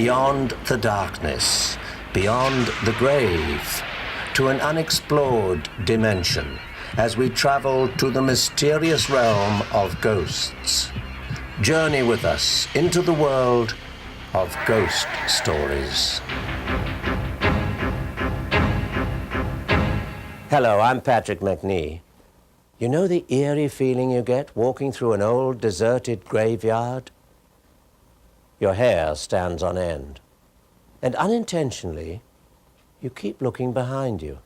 beyond the darkness, beyond the grave, to an unexplored dimension as we travel to the mysterious realm of ghosts. Journey with us into the world of ghost stories. Hello, I'm Patrick McNee. You know the eerie feeling you get walking through an old deserted graveyard? Your hair stands on end, and unintentionally, you keep looking behind you.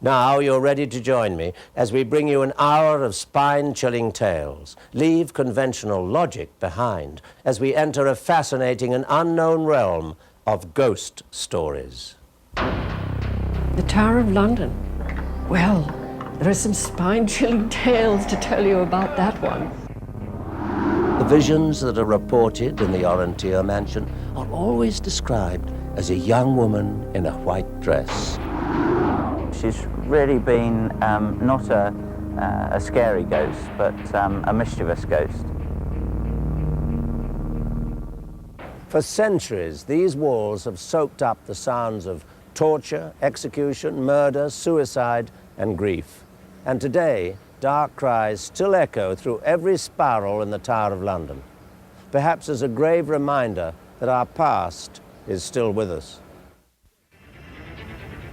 Now you're ready to join me as we bring you an hour of spine-chilling tales. Leave conventional logic behind as we enter a fascinating and unknown realm of ghost stories. The Tower of London. Well, there are some spine-chilling tales to tell you about that one. The visions that are reported in the Orontier mansion are always described as a young woman in a white dress. She's really been not a scary ghost, but a mischievous ghost. For centuries, these walls have soaked up the sounds of torture, execution, murder, suicide, and grief. And today, dark cries still echo through every spiral in the Tower of London, perhaps as a grave reminder that our past is still with us.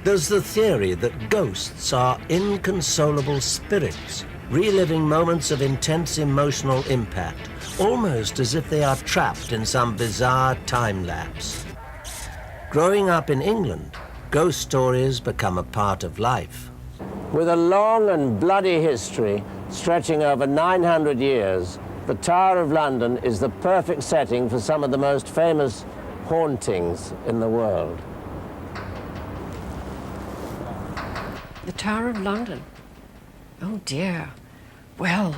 There's the theory that ghosts are inconsolable spirits, reliving moments of intense emotional impact, almost as if they are trapped in some bizarre time lapse. Growing up in England, ghost stories become a part of life. With a long and bloody history stretching over 900 years, the Tower of London is the perfect setting for some of the most famous hauntings in the world. The Tower of London. Oh dear. Well,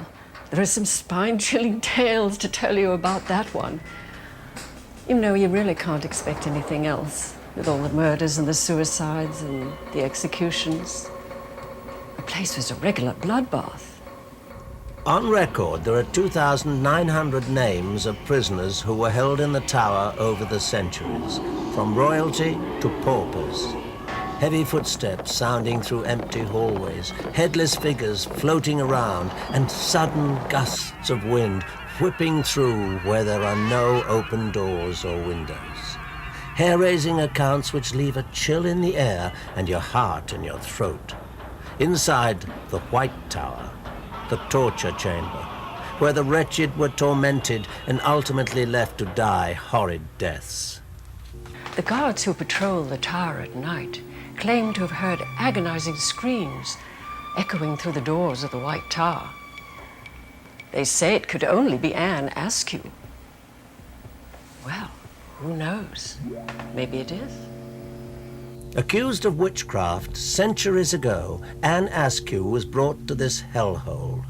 there are some spine-chilling tales to tell you about that one. You know, you really can't expect anything else with all the murders and the suicides and the executions. The place was a regular bloodbath. On record, there are 2,900 names of prisoners who were held in the tower over the centuries, from royalty to paupers. Heavy footsteps sounding through empty hallways, headless figures floating around, and sudden gusts of wind whipping through where there are no open doors or windows. Hair-raising accounts which leave a chill in the air and your heart in your throat. Inside the White Tower, the torture chamber, where the wretched were tormented and ultimately left to die horrid deaths. The guards who patrol the tower at night claim to have heard agonizing screams echoing through the doors of the White Tower. They say it could only be Anne Askew. Well, who knows? Maybe it is. Accused of witchcraft centuries ago, Anne Askew was brought to this hellhole.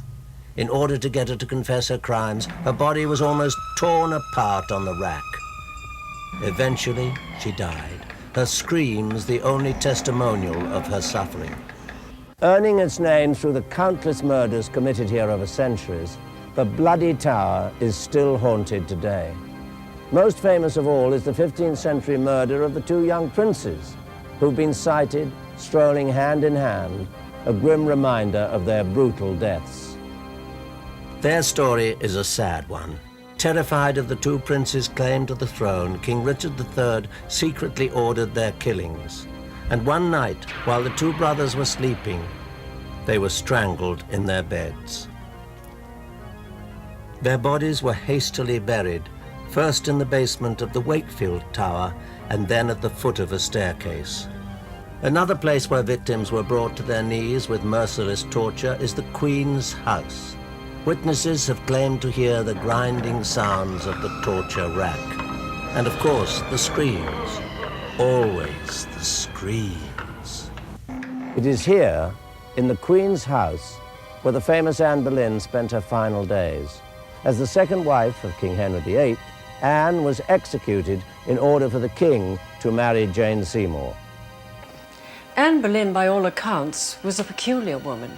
In order to get her to confess her crimes, her body was almost torn apart on the rack. Eventually, she died, her screams the only testimonial of her suffering. Earning its name through the countless murders committed here over centuries, the Bloody Tower is still haunted today. Most famous of all is the 15th century murder of the two young princes, who've been sighted strolling hand in hand, a grim reminder of their brutal deaths. Their story is a sad one. Terrified of the two princes' claim to the throne, King Richard III secretly ordered their killings. And one night, while the two brothers were sleeping, they were strangled in their beds. Their bodies were hastily buried, first in the basement of the Wakefield Tower, and then at the foot of a staircase. Another place where victims were brought to their knees with merciless torture is the Queen's house. Witnesses have claimed to hear the grinding sounds of the torture rack. And of course, the screams. Always the screams. It is here, in the Queen's house, where the famous Anne Boleyn spent her final days. As the second wife of King Henry VIII, Anne was executed in order for the king to marry Jane Seymour. Anne Boleyn, by all accounts, was a peculiar woman.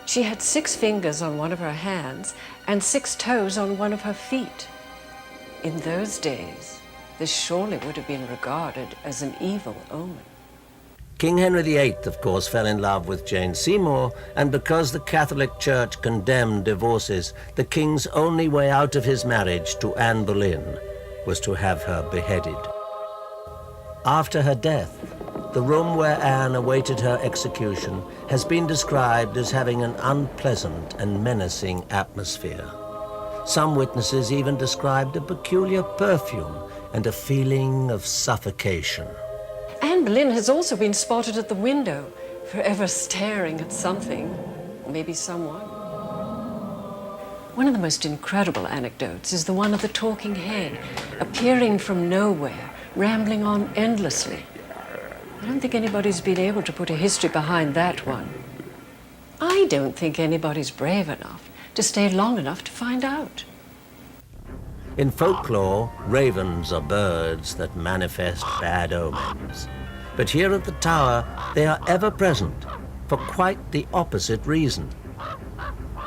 She had 6 fingers on one of her hands and 6 toes on one of her feet. In those days, This surely would have been regarded as an evil omen. King Henry VIII, of course, fell in love with Jane Seymour, and because the Catholic Church condemned divorces, the king's only way out of his marriage to Anne Boleyn was to have her beheaded. After her death, the room where Anne awaited her execution has been described as having an unpleasant and menacing atmosphere. Some witnesses even described a peculiar perfume and a feeling of suffocation. Anne Boleyn has also been spotted at the window, forever staring at something, or maybe someone. One of the most incredible anecdotes is the one of the talking head, appearing from nowhere, rambling on endlessly. I don't think anybody's been able to put a history behind that one. I don't think anybody's brave enough to stay long enough to find out. In folklore, ravens are birds that manifest bad omens. But here at the tower, they are ever present for quite the opposite reason.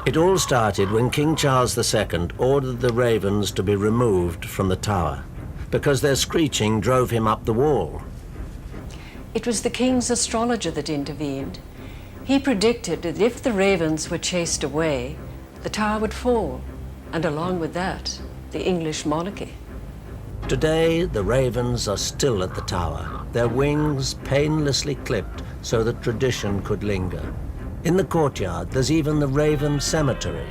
It all started when King Charles II ordered the ravens to be removed from the tower because their screeching drove him up the wall. It was the king's astrologer that intervened. He predicted that if the ravens were chased away, the tower would fall, and along with that, the English monarchy. Today, the ravens are still at the tower, their wings painlessly clipped so that tradition could linger. In the courtyard, there's even the Raven Cemetery.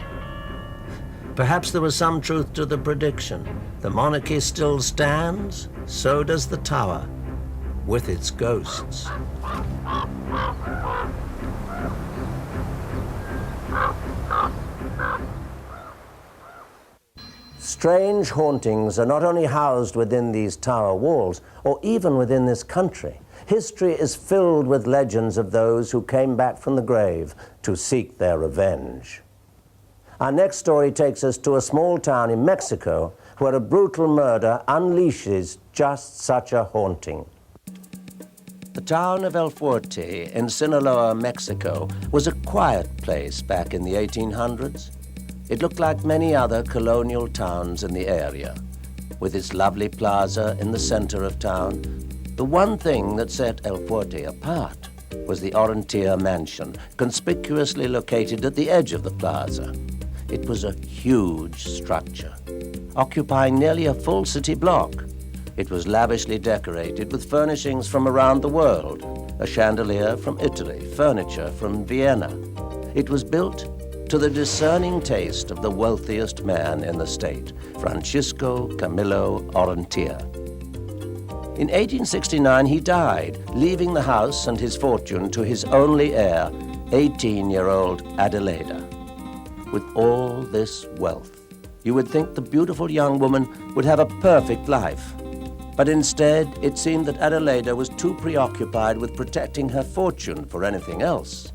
Perhaps there was some truth to the prediction. The monarchy still stands, so does the tower, with its ghosts. Strange hauntings are not only housed within these tower walls, or even within this country. History is filled with legends of those who came back from the grave to seek their revenge. Our next story takes us to a small town in Mexico where a brutal murder unleashes just such a haunting. The town of El Fuerte in Sinaloa, Mexico, was a quiet place back in the 1800s. It looked like many other colonial towns in the area. With its lovely plaza in the center of town, the one thing that set El Fuerte apart was the Orontia mansion, conspicuously located at the edge of the plaza. It was a huge structure, occupying nearly a full city block. It was lavishly decorated with furnishings from around the world, a chandelier from Italy, furniture from Vienna. It was built to the discerning taste of the wealthiest man in the state, Francisco Camilo Orontia. In 1869, he died, leaving the house and his fortune to his only heir, 18-year-old Adelaida. With all this wealth, you would think the beautiful young woman would have a perfect life. But instead, it seemed that Adelaida was too preoccupied with protecting her fortune for anything else.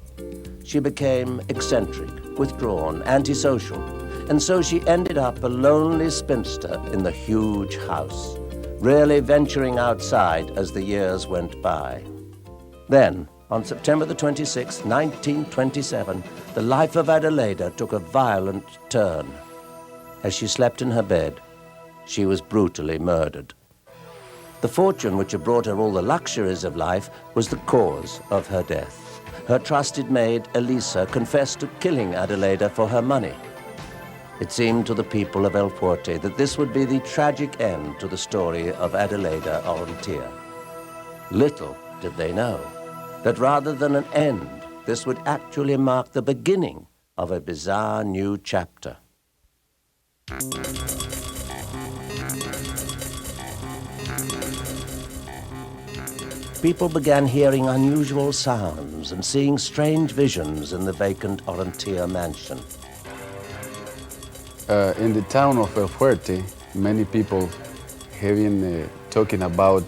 She became eccentric, withdrawn, antisocial, and so she ended up a lonely spinster in the huge house, rarely venturing outside as the years went by. Then, on September the 26th, 1927, the life of Adelaida took a violent turn. As she slept in her bed, she was brutally murdered. The fortune which had brought her all the luxuries of life was the cause of her death. Her trusted maid, Elisa, confessed to killing Adelaida for her money. It seemed to the people of El Fuerte that this would be the tragic end to the story of Adelaida Orontia. Little did they know that rather than an end, this would actually mark the beginning of a bizarre new chapter. People began hearing unusual sounds and seeing strange visions in the vacant Orontia mansion. In the town of El Fuerte, many people have been talking about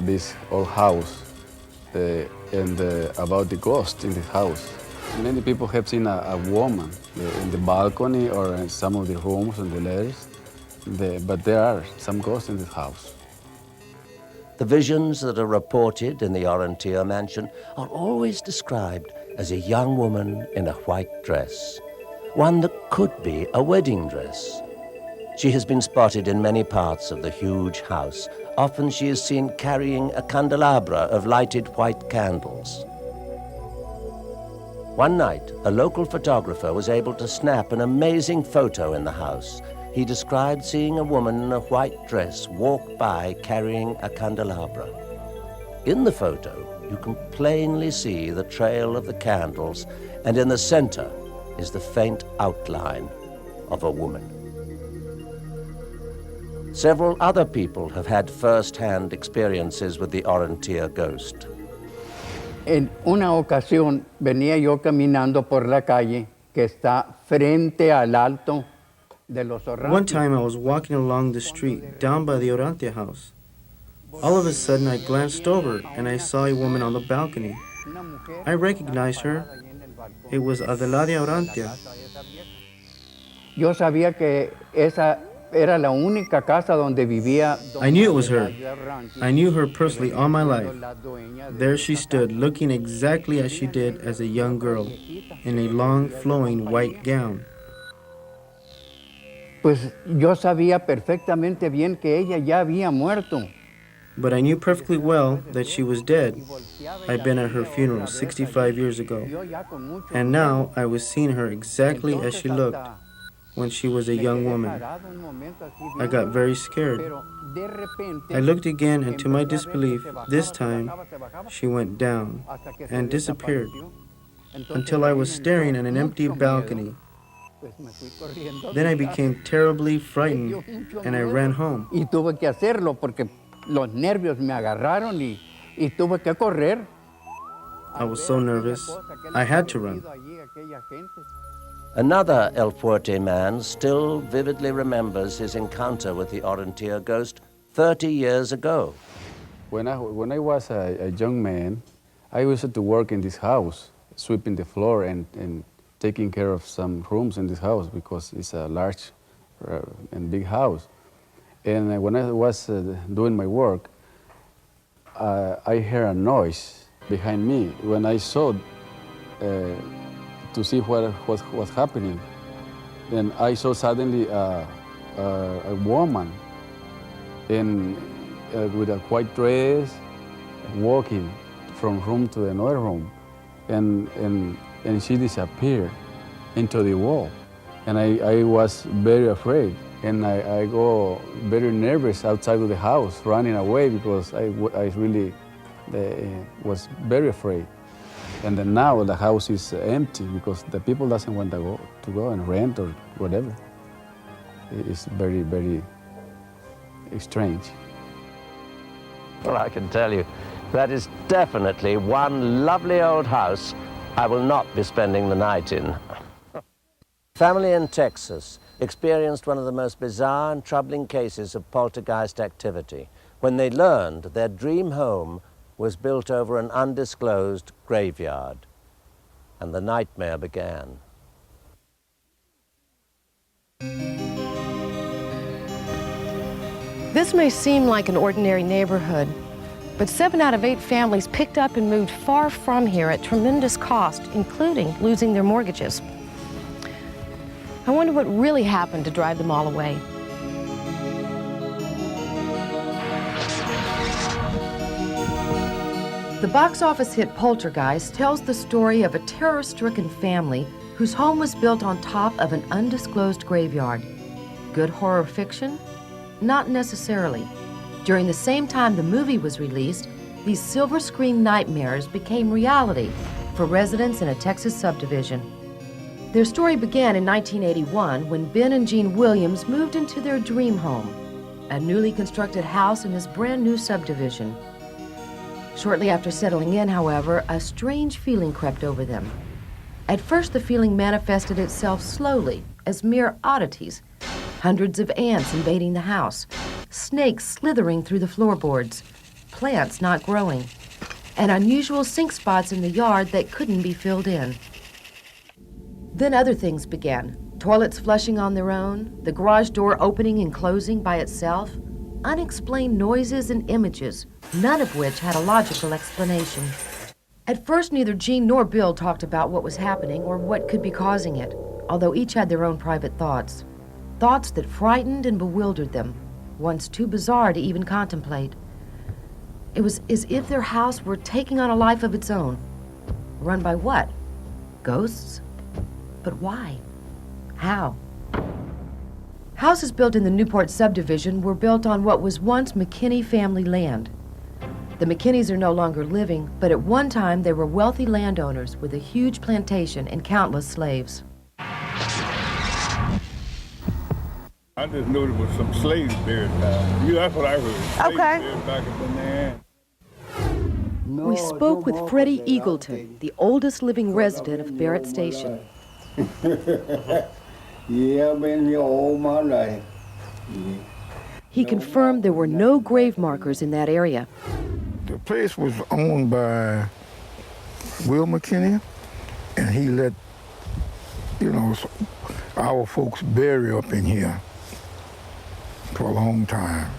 this old house and about the ghost in the house. Many people have seen a woman in the balcony or in some of the rooms and the letters, but there are some ghosts in this house. The visions that are reported in the Orontia mansion are always described as a young woman in a white dress, one that could be a wedding dress. She has been spotted in many parts of the huge house, often she is seen carrying a candelabra of lighted white candles. One night, a local photographer was able to snap an amazing photo in the house. He described seeing a woman in a white dress walk by carrying a candelabra. In the photo, you can plainly see the trail of the candles, and in the center is the faint outline of a woman. Several other people have had first-hand experiences with the Orontia ghost. En una ocasión venía yo caminando por la calle que está frente al alto de los Orrantia. One time I was walking along the street down by the Orantia house. All of a sudden I glanced over and I saw a woman on the balcony. I recognized her. It was Adelaide Orantia. Yo sabía que esa era la única casa donde vivía. I knew it was her. I knew her personally all my life. There she stood, looking exactly as she did as a young girl, in a long, flowing white gown. Pues yo sabía perfectamente bien que ella ya había muerto. But I knew perfectly well that she was dead. I'd been at her funeral 65 years ago. And now I was seeing her exactly as she looked when she was a young woman. I got very scared. I looked again, and to my disbelief, this time she went down and disappeared until I was staring at an empty balcony. Then I became terribly frightened and I ran home. Y tuve que hacerlo porque los nervios me agarraron y tuve que correr. I was so nervous, I had to run. Another El Fuerte man still vividly remembers his encounter with the Orontia ghost 30 years ago. When I was a young man, I used to work in this house, sweeping the floor and taking care of some rooms in this house because it's a large and big house. And when I was doing my work, I heard a noise behind me. When I saw to see what was happening, then I saw suddenly a woman with a white dress walking from room to another room, and she disappeared into the wall. And I was very afraid, and I go very nervous outside of the house, running away because I really was very afraid. And then now the house is empty because the people doesn't want to go and rent or whatever. It's very, very strange. Well, I can tell you, that is definitely one lovely old house I will not be spending the night in. Family in Texas experienced one of the most bizarre and troubling cases of poltergeist activity when they learned their dream home was built over an undisclosed graveyard, and the nightmare began. This may seem like an ordinary neighborhood, but 7 out of 8 families picked up and moved far from here at tremendous cost, including losing their mortgages. I wonder what really happened to drive them all away. The box office hit Poltergeist tells the story of a terror-stricken family whose home was built on top of an undisclosed graveyard. Good horror fiction? Not necessarily. During the same time the movie was released, these silver screen nightmares became reality for residents in a Texas subdivision. Their story began in 1981 when Ben and Jean Williams moved into their dream home, a newly constructed house in this brand new subdivision. Shortly after settling in, however, a strange feeling crept over them. At first, the feeling manifested itself slowly as mere oddities. Hundreds of ants invading the house, snakes slithering through the floorboards, plants not growing, and unusual sink spots in the yard that couldn't be filled in. Then other things began. Toilets flushing on their own, the garage door opening and closing by itself, unexplained noises and images, none of which had a logical explanation. At first, neither Jean nor Bill talked about what was happening or what could be causing it, although each had their own private thoughts. Thoughts that frightened and bewildered them. once too bizarre to even contemplate. It was as if their house were taking on a life of its own. Run by what? Ghosts? But why? How? Houses built in the Newport subdivision were built on what was once McKinney family land. The McKinneys are no longer living, but at one time they were wealthy landowners with a huge plantation and countless slaves. I just knew there was some slaves buried down. Yeah, that's what I heard. Slaves buried back up in there. We spoke with Freddie Eagleton, the oldest living resident of Barrett Station. Yeah, I've been here all my life. He confirmed there were no grave markers in that area. The place was owned by Will McKinney, and he let, our folks bury up in here for a long time,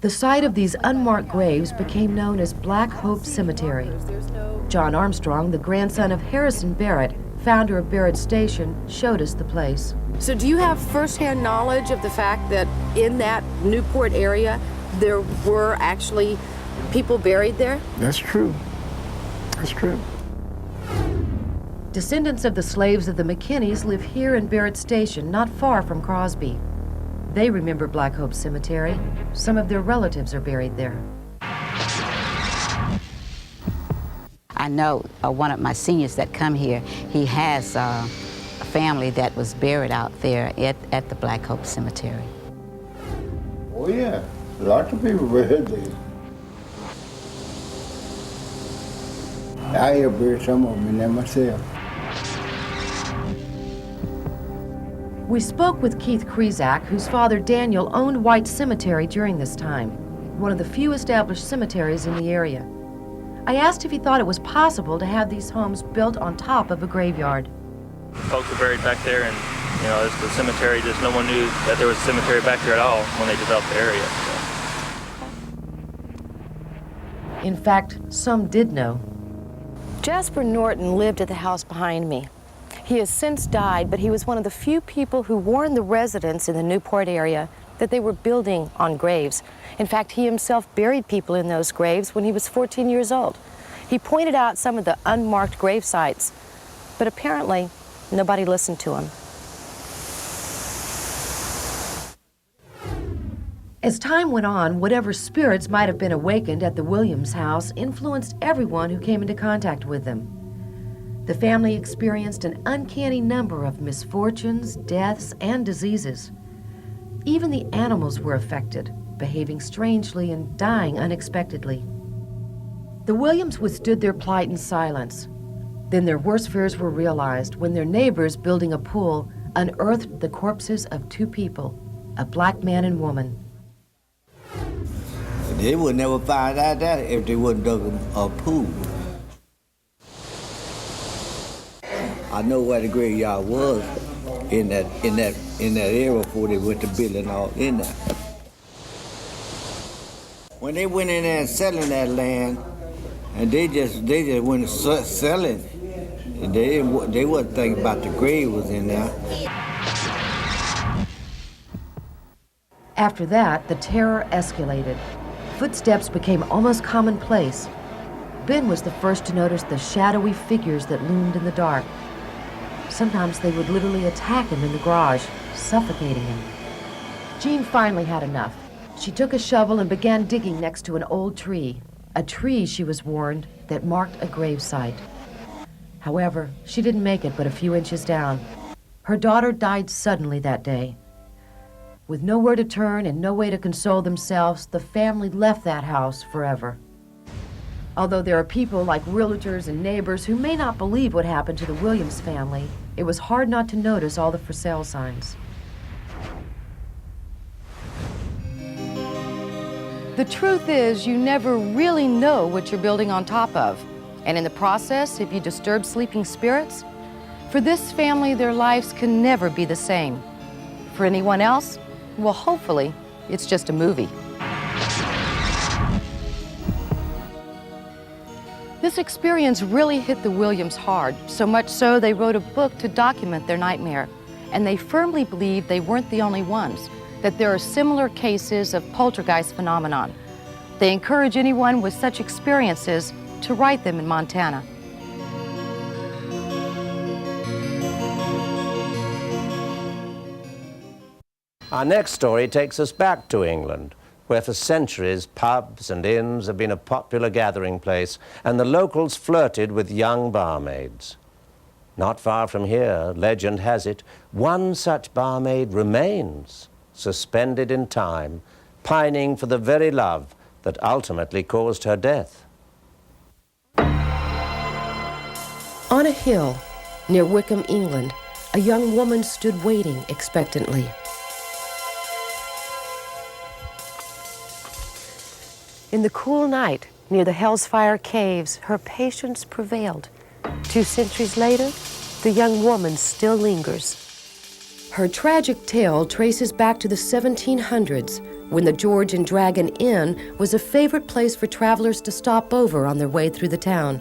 The site of these unmarked graves became known as Black Hope Cemetery. John Armstrong, the grandson of Harrison Barrett, founder of Barrett Station, showed us the place. So do you have firsthand knowledge of the fact that in that Newport area there were actually people buried there? That's true. That's true. Descendants of the slaves of the McKinneys live here in Barrett Station, not far from Crosby. They remember Black Hope Cemetery. Some of their relatives are buried there. I know one of my seniors that come here, he has a family that was buried out there at the Black Hope Cemetery. Oh yeah, lots of people buried there. I have buried some of them in there myself. We spoke with Keith Krizak, whose father Daniel owned White Cemetery during this time, one of the few established cemeteries in the area. I asked if he thought it was possible to have these homes built on top of a graveyard. Folks were buried back there, and it's the cemetery. Just no one knew that there was a cemetery back there at all when they developed the area. So. In fact, some did know. Jasper Norton lived at the house behind me. He has since died, but he was one of the few people who warned the residents in the Newport area that they were building on graves. In fact, he himself buried people in those graves when he was 14 years old. He pointed out some of the unmarked grave sites, but apparently nobody listened to him. As time went on, whatever spirits might have been awakened at the Williams house influenced everyone who came into contact with them. The family experienced an uncanny number of misfortunes, deaths, and diseases. Even the animals were affected, behaving strangely and dying unexpectedly. The Williams withstood their plight in silence. Then their worst fears were realized when their neighbors, building a pool, unearthed the corpses of two people, a black man and woman. They would never find out that if they wouldn't dug a pool. I know where the graveyard was in that area before they went to building all in there. When they went in there and selling that land, and they just went selling, and they wasn't thinking about the grave was in there. After that, the terror escalated. Footsteps became almost commonplace. Ben was the first to notice the shadowy figures that loomed in the dark. Sometimes they would literally attack him in the garage, suffocating him. Jean finally had enough. She took a shovel and began digging next to an old tree, a tree, she was warned, that marked a grave site. However, she didn't make it but a few inches down. Her daughter died suddenly that day. With nowhere to turn and no way to console themselves, the family left that house forever. Although there are people like realtors and neighbors who may not believe what happened to the Williams family, it was hard not to notice all the for sale signs. The truth is, you never really know what you're building on top of. And in the process, if you disturb sleeping spirits, for this family, their lives can never be the same. For anyone else, well, hopefully, it's just a movie. This experience really hit the Williams hard, so much so they wrote a book to document their nightmare. and they firmly believe they weren't the only ones, that there are similar cases of poltergeist phenomenon. They encourage anyone with such experiences to write them in Montana. Our next story takes us back to England, where for centuries pubs and inns have been a popular gathering place, and the locals flirted with young barmaids. Not far from here, legend has it, one such barmaid remains, suspended in time, pining for the very love that ultimately caused her death. On a hill near Wickham, England, a young woman stood waiting expectantly. In the cool night near the Hellfire Caves, her patience prevailed. 2 centuries later, the young woman still lingers. Her tragic tale traces back to the 1700s, when the George and Dragon Inn was a favorite place for travelers to stop over on their way through the town.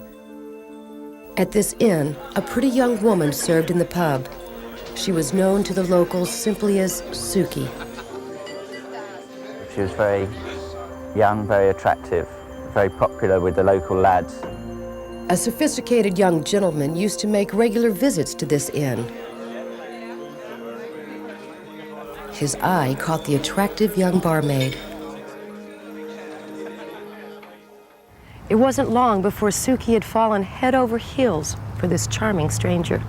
At this inn, a pretty young woman served in the pub. She was known to the locals simply as Suki. She was very young, very attractive, very popular with the local lads. A sophisticated young gentleman used to make regular visits to this inn. His eye caught the attractive young barmaid. It wasn't long before Suki had fallen head over heels for this charming stranger.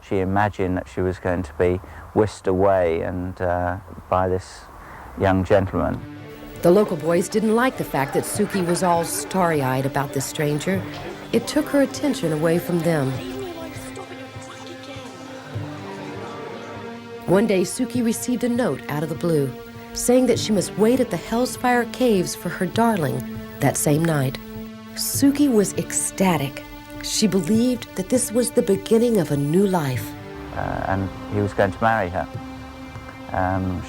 She imagined that she was going to be whisked away and by this young gentleman. The local boys didn't like the fact that Suki was all starry-eyed about this stranger. It took her attention away from them. One day, Suki received a note out of the blue, saying that she must wait at the Hellfire Caves for her darling that same night. Suki was ecstatic. She believed that this was the beginning of a new life. And he was going to marry her.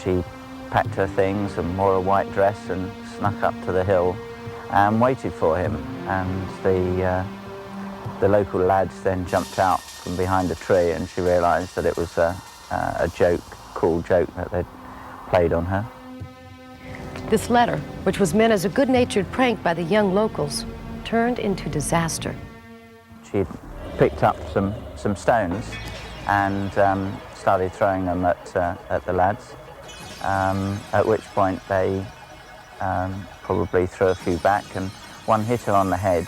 She packed her things and wore a white dress and snuck up to the hill and waited for him. And the local lads then jumped out from behind a tree, and she realised that it was a joke, cruel joke that they'd played on her. This letter, which was meant as a good-natured prank by the young locals, turned into disaster. She'd picked up some stones and started throwing them at the lads, at which point they probably threw a few back, and one hit her on the head.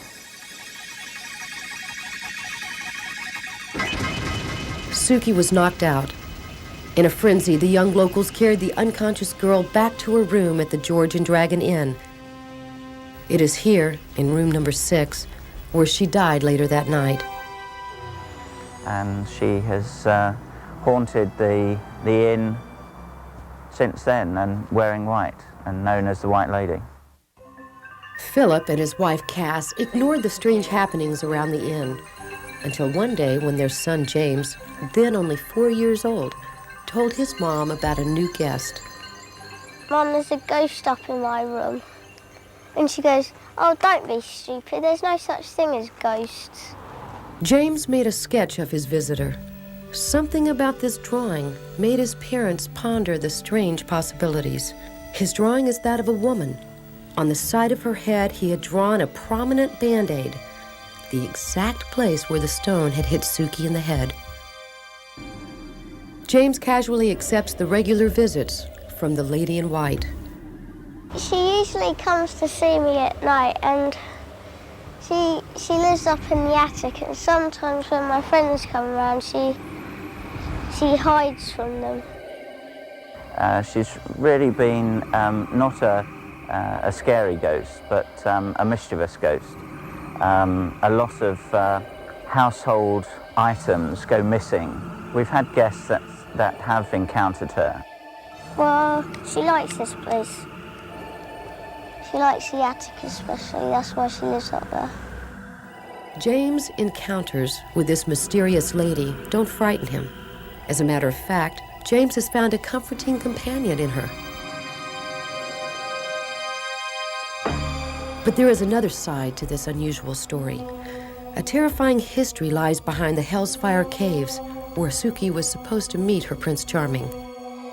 Suki was knocked out. In a frenzy, the young locals carried the unconscious girl back to her room at the George and Dragon Inn. It is here, in room number 6, where she died later that night. And she has haunted the inn since then, and wearing white, and known as the White Lady. Philip and his wife Cass ignored the strange happenings around the inn, until one day when their son James, then only 4 years old, told his mom about a new guest. Mom, there's a ghost up in my room. And she goes, oh, don't be stupid, there's no such thing as ghosts. James made a sketch of his visitor. Something about this drawing made his parents ponder the strange possibilities. His drawing is that of a woman. On the side of her head, he had drawn a prominent Band-Aid, the exact place where the stone had hit Suki in the head. James casually accepts the regular visits from the lady in white. She usually comes to see me at night, and she lives up in the attic, and sometimes when my friends come around, she hides from them. She's really been not a scary ghost, but a mischievous ghost. A lot of household items go missing. We've had guests that have encountered her. Well, she likes this place. She likes the attic especially, that's why she lives up there. James' encounters with this mysterious lady don't frighten him. As a matter of fact, James has found a comforting companion in her. But there is another side to this unusual story. A terrifying history lies behind the Hellfire Caves, where Suki was supposed to meet her Prince Charming.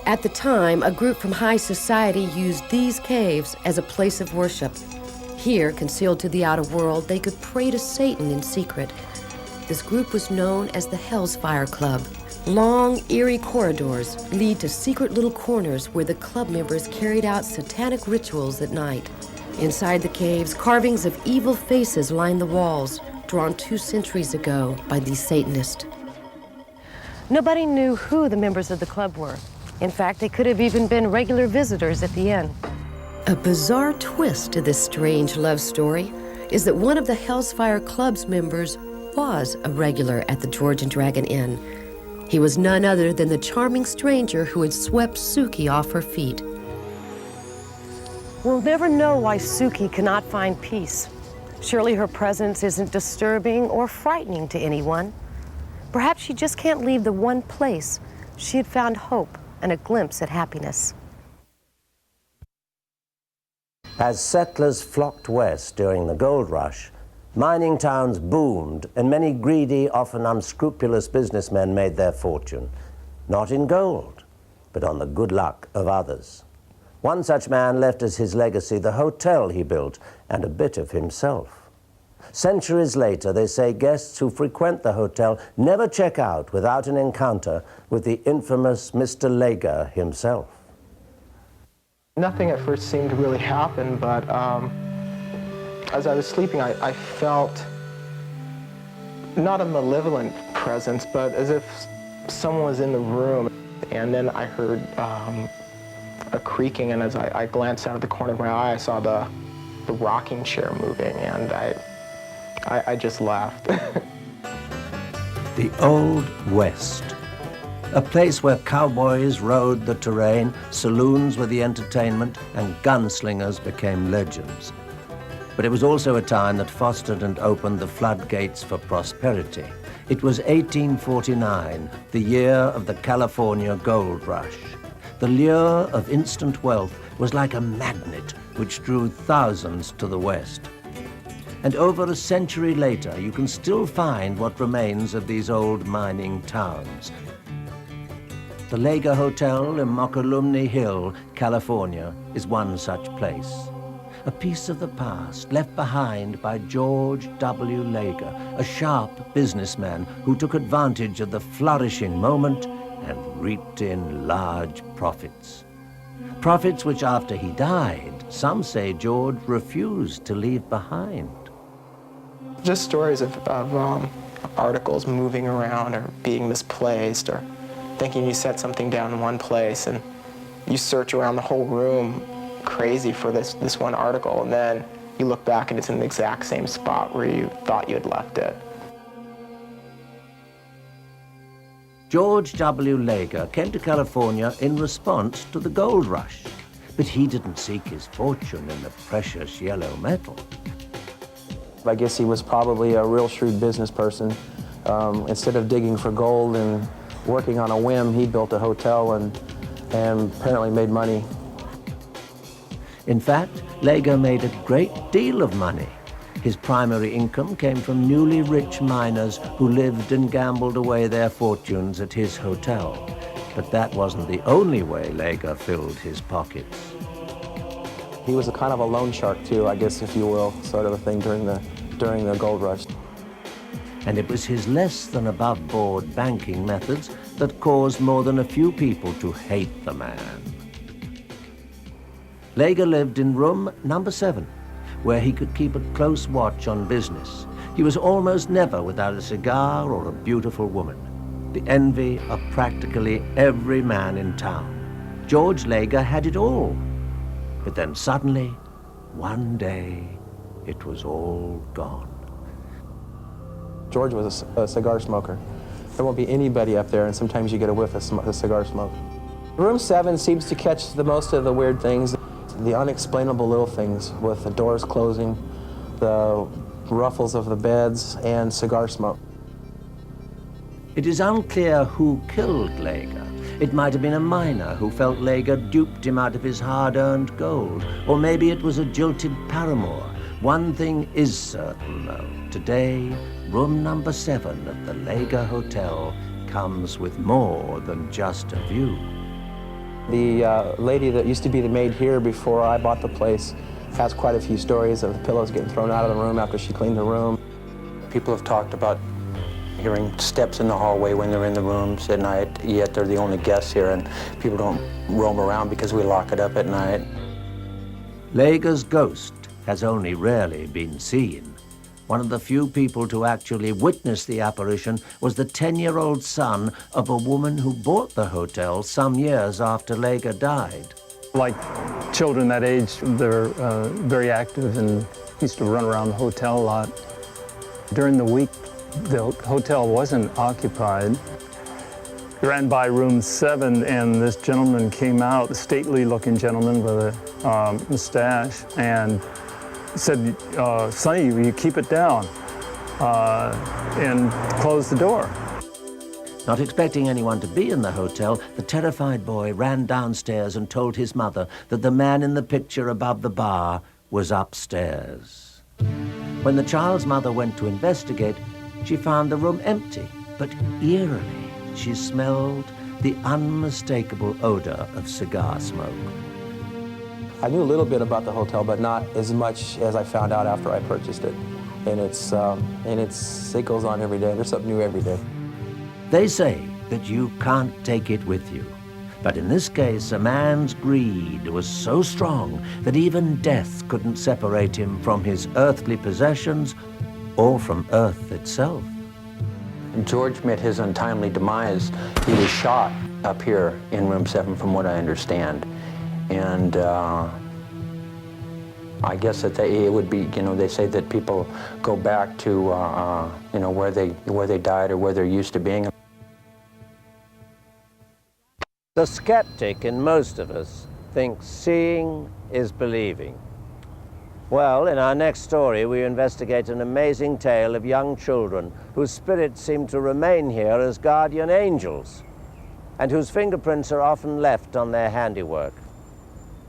At the time, a group from high society used these caves as a place of worship. Here, concealed to the outer world, they could pray to Satan in secret. This group was known as the Hell's Fire Club. Long, eerie corridors lead to secret little corners where the club members carried out satanic rituals at night. Inside the caves, carvings of evil faces line the walls, drawn 2 centuries ago by these Satanists. Nobody knew who the members of the club were. In fact, they could have even been regular visitors at the inn. A bizarre twist to this strange love story is that one of the Hell's Fire Club's members was a regular at the George and Dragon Inn. He was none other than the charming stranger who had swept Suki off her feet. We'll never know why Suki cannot find peace. Surely her presence isn't disturbing or frightening to anyone. Perhaps she just can't leave the one place she had found hope and a glimpse at happiness. As settlers flocked west during the gold rush, mining towns boomed and many greedy, often unscrupulous businessmen made their fortune, not in gold, but on the good luck of others. One such man left as his legacy the hotel he built and a bit of himself. Centuries later, they say guests who frequent the hotel never check out without an encounter with the infamous Mr. Lager himself. Nothing at first seemed to really happen, but as I was sleeping, I felt not a malevolent presence, but as if someone was in the room. And then I heard a creaking, and as I glanced out of the corner of my eye, I saw the rocking chair moving, and I just laughed. The Old West, a place where cowboys rode the terrain, saloons were the entertainment, and gunslingers became legends. But it was also a time that fostered and opened the floodgates for prosperity. It was 1849, the year of the California gold rush. The lure of instant wealth was like a magnet which drew thousands to the west. And over a century later, you can still find what remains of these old mining towns. The Lager Hotel in Mokelumne Hill, California, is one such place. A piece of the past left behind by George W. Lager, a sharp businessman who took advantage of the flourishing moment and reaped in large profits. Profits which, after he died, some say George refused to leave behind. Just stories of articles moving around or being misplaced, or thinking you set something down in one place and you search around the whole room crazy for this one article, and then you look back and it's in the exact same spot where you thought you had left it. George W. Lager came to California in response to the gold rush, but he didn't seek his fortune in the precious yellow metal. I guess he was probably a real shrewd business person. Instead of digging for gold and working on a whim, he built a hotel and apparently made money. In fact, Lager made a great deal of money. His primary income came from newly rich miners who lived and gambled away their fortunes at his hotel. But that wasn't the only way Lager filled his pockets. He was a kind of a loan shark too, I guess, if you will, sort of a thing during the gold rush. And it was his less than above board banking methods that caused more than a few people to hate the man. Lager lived in room number 7, where he could keep a close watch on business. He was almost never without a cigar or a beautiful woman, the envy of practically every man in town. George Lager had it all. But then suddenly, one day, it was all gone. George was a cigar smoker. There won't be anybody up there, and sometimes you get a whiff of cigar smoke. Room 7 seems to catch the most of the weird things, the unexplainable little things, with the doors closing, the ruffles of the beds, and cigar smoke. It is unclear who killed Lager. It might have been a miner who felt Lager duped him out of his hard-earned gold, or maybe it was a jilted paramour. One thing is certain, though. Today, room number 7 at the Lager Hotel comes with more than just a view. The lady that used to be the maid here before I bought the place has quite a few stories of the pillows getting thrown out of the room after she cleaned the room. People have talked about hearing steps in the hallway when they're in the rooms at night, yet they're the only guests here, and people don't roam around because we lock it up at night. Lega's ghost has only rarely been seen. One of the few people to actually witness the apparition was the 10-year-old son of a woman who bought the hotel some years after Lega died. Like children that age, they're very active and used to run around the hotel a lot. During the week, the hotel wasn't occupied. Ran by room 7, and this gentleman came out, a stately-looking gentleman with a mustache, and said, "Sonny, you keep it down," and closed the door. Not expecting anyone to be in the hotel, the terrified boy ran downstairs and told his mother that the man in the picture above the bar was upstairs. When the child's mother went to investigate, she found the room empty, but eerily she smelled the unmistakable odor of cigar smoke. I knew a little bit about the hotel, but not as much as I found out after I purchased it. And it goes on every day. There's something new every day. They say that you can't take it with you. But in this case, a man's greed was so strong that even death couldn't separate him from his earthly possessions or from Earth itself. George met his untimely demise. He was shot up here in room 7, from what I understand. And I guess that it would be, they say that people go back to, where they died or where they're used to being. The skeptic in most of us thinks seeing is believing. Well, in our next story, we investigate an amazing tale of young children whose spirits seem to remain here as guardian angels, and whose fingerprints are often left on their handiwork.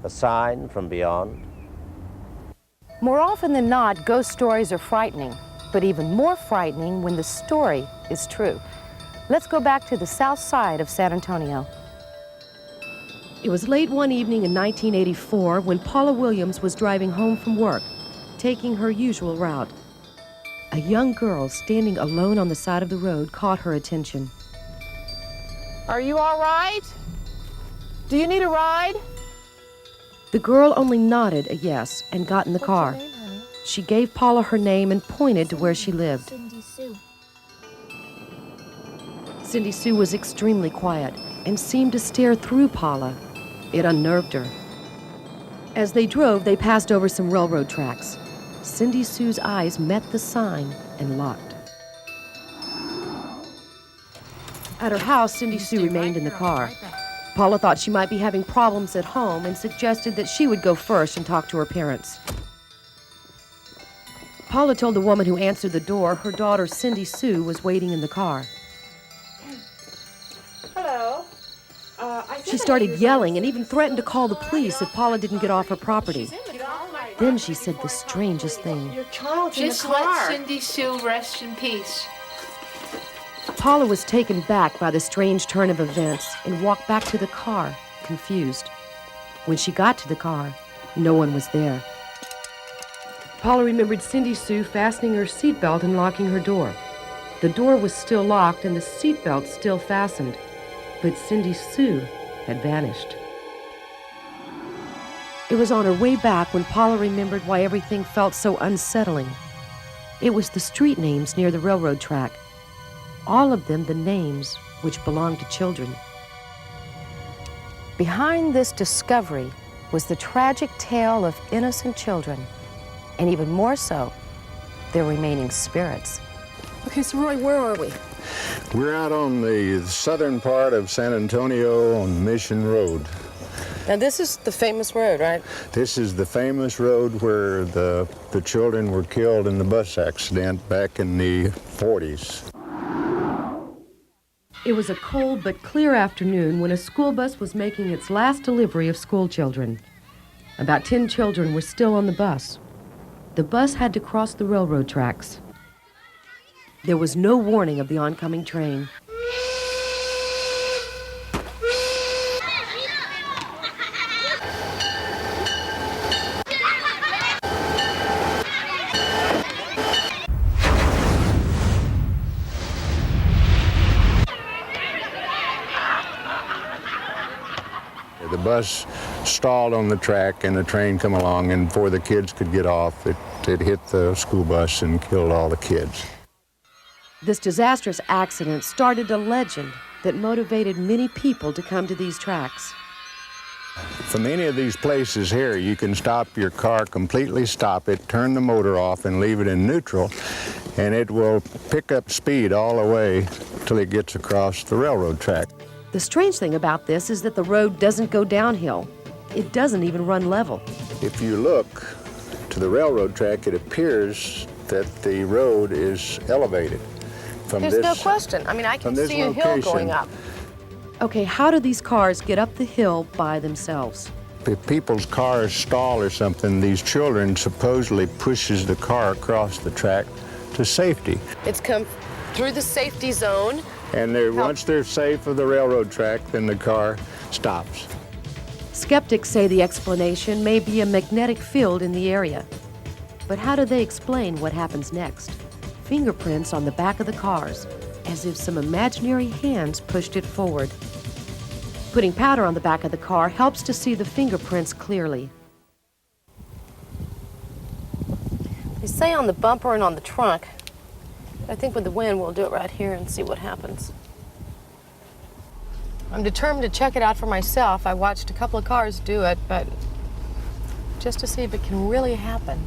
A sign from beyond. More often than not, ghost stories are frightening, but even more frightening when the story is true. Let's go back to the south side of San Antonio. It was late one evening in 1984 when Paula Williams was driving home from work, taking her usual route. A young girl standing alone on the side of the road caught her attention. Are you all right? Do you need a ride? The girl only nodded a yes and got in the car. What's your name, honey? She gave Paula her name and pointed to where she lived. Cindy Sue. Cindy Sue was extremely quiet and seemed to stare through Paula. It unnerved her. As they drove, they passed over some railroad tracks. Cindy Sue's eyes met the sign and locked. At her house, Cindy Sue remained in the car. Paula thought she might be having problems at home and suggested that she would go first and talk to her parents. Paula told the woman who answered the door her daughter, Cindy Sue, was waiting in the car. Hello. She started yelling and even threatened to call the police if Paula didn't get off her property. Then she said the strangest thing. Your child's Just in the car. let Cindy Sue rest in peace. Paula was taken back by the strange turn of events and walked back to the car, confused. When she got to the car, no one was there. Paula remembered Cindy Sue fastening her seatbelt and locking her door. The door was still locked and the seatbelt still fastened, but Cindy Sue had vanished. It was on her way back when Paula remembered why everything felt so unsettling. It was the street names near the railroad track. All of them the names which belonged to children. Behind this discovery was the tragic tale of innocent children, and even more so, their remaining spirits. Okay, so Roy, where are we? We're out on the southern part of San Antonio on Mission Road. Now this is the famous road, right? This is the famous road where the children were killed in the bus accident back in the 40s. It was a cold but clear afternoon when a school bus was making its last delivery of school children. About 10 children were still on the bus. The bus had to cross the railroad tracks. There was no warning of the oncoming train. bus stalled on the track and the train come along, and before the kids could get off, it hit the school bus and killed all the kids. This disastrous accident started a legend that motivated many people to come to these tracks. From any of these places here, you can stop your car, completely stop it, turn the motor off and leave it in neutral, and it will pick up speed all the way till it gets across the railroad track. The strange thing about this is that the road doesn't go downhill. It doesn't even run level. If you look to the railroad track, it appears that the road is elevated. There's no question. I mean, I can see a hill going up. Okay, how do these cars get up the hill by themselves? If people's cars stall or something, these children supposedly pushes the car across the track to safety. It's come through the safety zone. And once they're safe of the railroad track, then the car stops. Skeptics say the explanation may be a magnetic field in the area. But how do they explain what happens next? Fingerprints on the back of the cars, as if some imaginary hands pushed it forward. Putting powder on the back of the car helps to see the fingerprints clearly. They say on the bumper and on the trunk. I think with the wind, we'll do it right here and see what happens. I'm determined to check it out for myself. I watched a couple of cars do it, but just to see if it can really happen.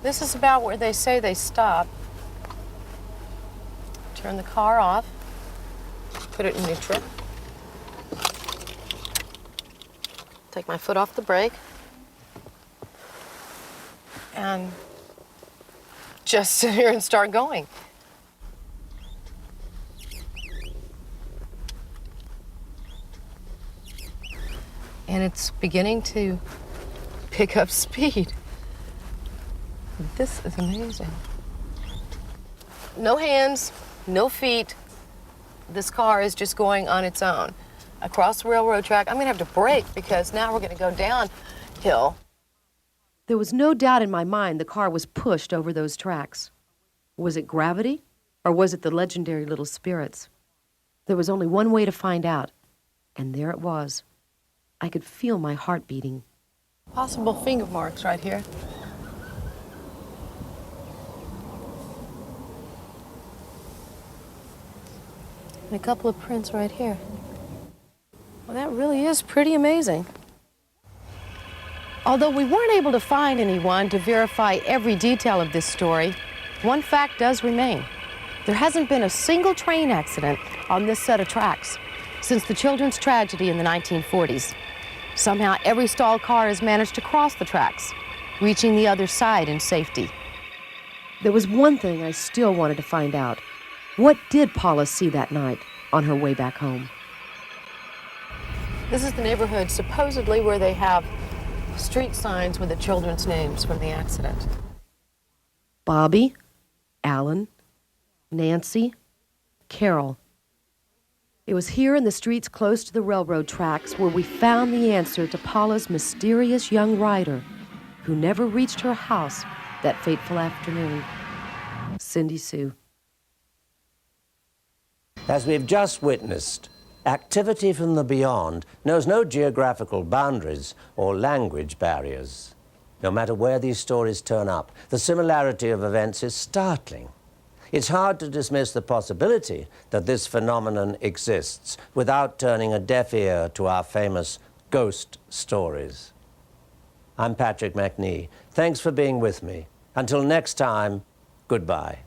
This is about where they say they stop. Turn the car off, put it in neutral. Take my foot off the brake. And just sit here and start going. And it's beginning to pick up speed. This is amazing. No hands, no feet. This car is just going on its own. Across the railroad track, I'm gonna have to brake because now we're gonna go downhill. There was no doubt in my mind the car was pushed over those tracks. Was it gravity, or was it the legendary little spirits? There was only one way to find out, and there it was. I could feel my heart beating. Possible finger marks right here. And a couple of prints right here. Well, that really is pretty amazing. Although we weren't able to find anyone to verify every detail of this story, one fact does remain. There hasn't been a single train accident on this set of tracks since the children's tragedy in the 1940s. Somehow, every stalled car has managed to cross the tracks, reaching the other side in safety. There was one thing I still wanted to find out. What did Paula see that night on her way back home? This is the neighborhood supposedly where they have street signs with the children's names from the accident. Bobby, Alan, Nancy, Carol. It was here in the streets close to the railroad tracks where we found the answer to Paula's mysterious young rider who never reached her house that fateful afternoon. Cindy Sue. As we've just witnessed, activity from the beyond knows no geographical boundaries or language barriers. No matter where these stories turn up, the similarity of events is startling. It's hard to dismiss the possibility that this phenomenon exists without turning a deaf ear to our famous ghost stories. I'm Patrick McNee. Thanks for being with me. Until next time, goodbye.